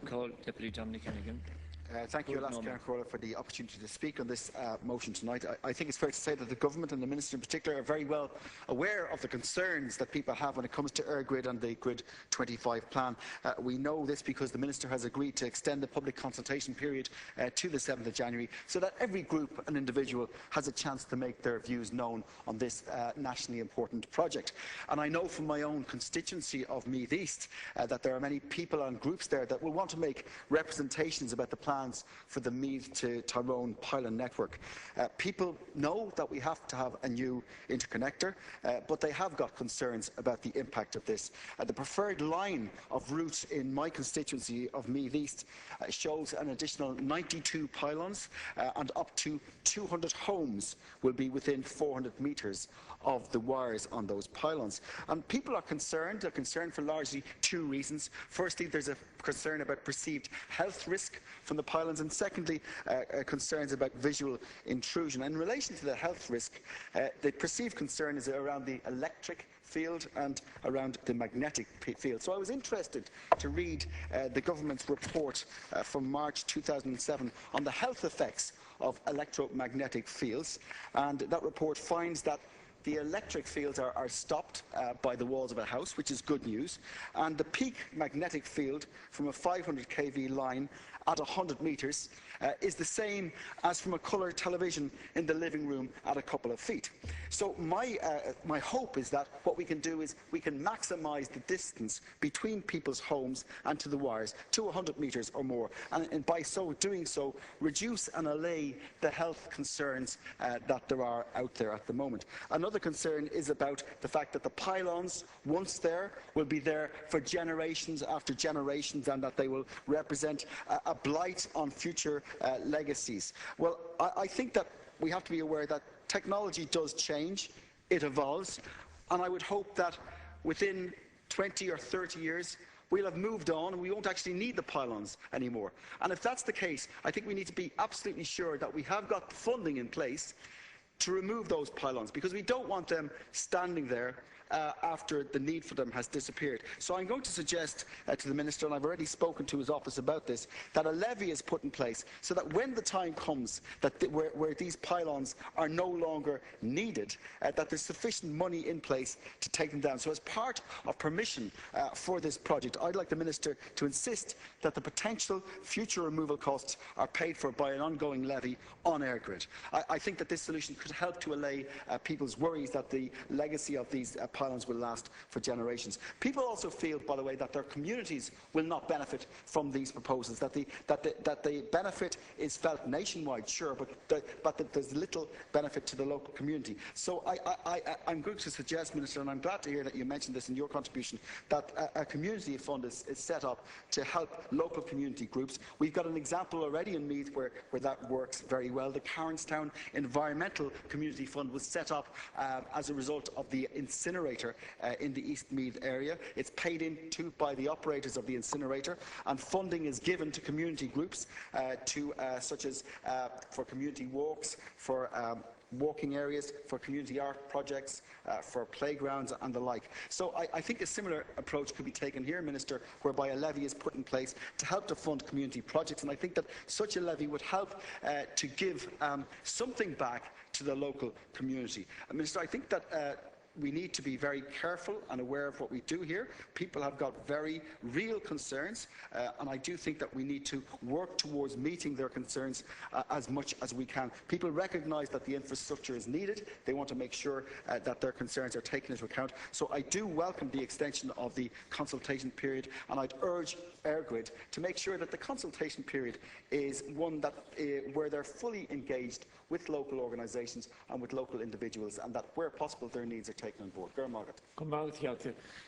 Call Deputy Dominic Hannigan. Thank you, Alaska Cairn for the opportunity to speak on this motion tonight. I think it's fair to say that the Government and the Minister in particular are very well aware of the concerns that people have when it comes to EirGrid and the Grid 25 plan. We know this because the Minister has agreed to extend the public consultation period to the 7th of January so that every group and individual has a chance to make their views known on this nationally important project. And I know from my own constituency of Meath East that there are many people and groups there that will want to make representations about the plans for the Meath to Tyrone pylon network. People know that we have to have a new interconnector, but they have got concerns about the impact of this. The preferred line of route in my constituency of Meath East shows an additional 92 pylons and up to 200 homes will be within 400 metres of the wires on those pylons. And people are concerned. They're concerned for largely two reasons. Firstly, there's a concern about perceived health risk from the pylons, and secondly, concerns about visual intrusion. And in relation to the health risk, the perceived concern is around the electric field and around the magnetic field. So I was interested to read the Government's report from March 2007 on the health effects of electromagnetic fields, and that report finds that the electric fields are stopped by the walls of a house, which is good news, and the peak magnetic field from a 500 kV line at 100 metres is the same as from a colour television in the living room at a couple of feet. So my hope is that what we can do is we can maximise the distance between people's homes and to the wires to 100 metres or more, and by doing so reduce and allay the health concerns that there are out there at the moment. Another concern is about the fact that the pylons, once there, will be there for generations after generations, and that they will represent a blight on future legacies. Well, I think that we have to be aware that technology does change, it evolves, and I would hope that within 20 or 30 years we'll have moved on and we won't actually need the pylons anymore. And if that's the case, I think we need to be absolutely sure that we have got the funding in place to remove those pylons, because we don't want them standing there after the need for them has disappeared. So I'm going to suggest to the Minister, and I've already spoken to his office about this, that a levy is put in place so that when the time comes that where these pylons are no longer needed, that there's sufficient money in place to take them down. So as part of permission for this project, I'd like the Minister to insist that the potential future removal costs are paid for by an ongoing levy on EirGrid. I think that this solution could help to allay people's worries that the legacy of these pylons will last for generations. People also feel, by the way, that their communities will not benefit from these proposals, that the benefit is felt nationwide, sure, but that there's little benefit to the local community. So I'm going to suggest, Minister, and I'm glad to hear that you mentioned this in your contribution, that a community fund is set up to help local community groups. We've got an example already in Meath where that works very well. The Carnstown Environmental Community Fund was set up as a result of the incinerator in the East Meath area. It's paid into by the operators of the incinerator, and funding is given to community groups such as for community walks, for walking areas, for community art projects, for playgrounds and the like. So I think a similar approach could be taken here, Minister, whereby a levy is put in place to help to fund community projects, and I think that such a levy would help to give something back to the local community. Minister, I think that we need to be very careful and aware of what we do here. People have got very real concerns, and I do think that we need to work towards meeting their concerns as much as we can. People recognise that the infrastructure is needed. They want to make sure that their concerns are taken into account. So I do welcome the extension of the consultation period, and I'd urge EirGrid to make sure that the consultation period is one that where they're fully engaged with local organisations and with local individuals, and that where possible their needs are taken on board.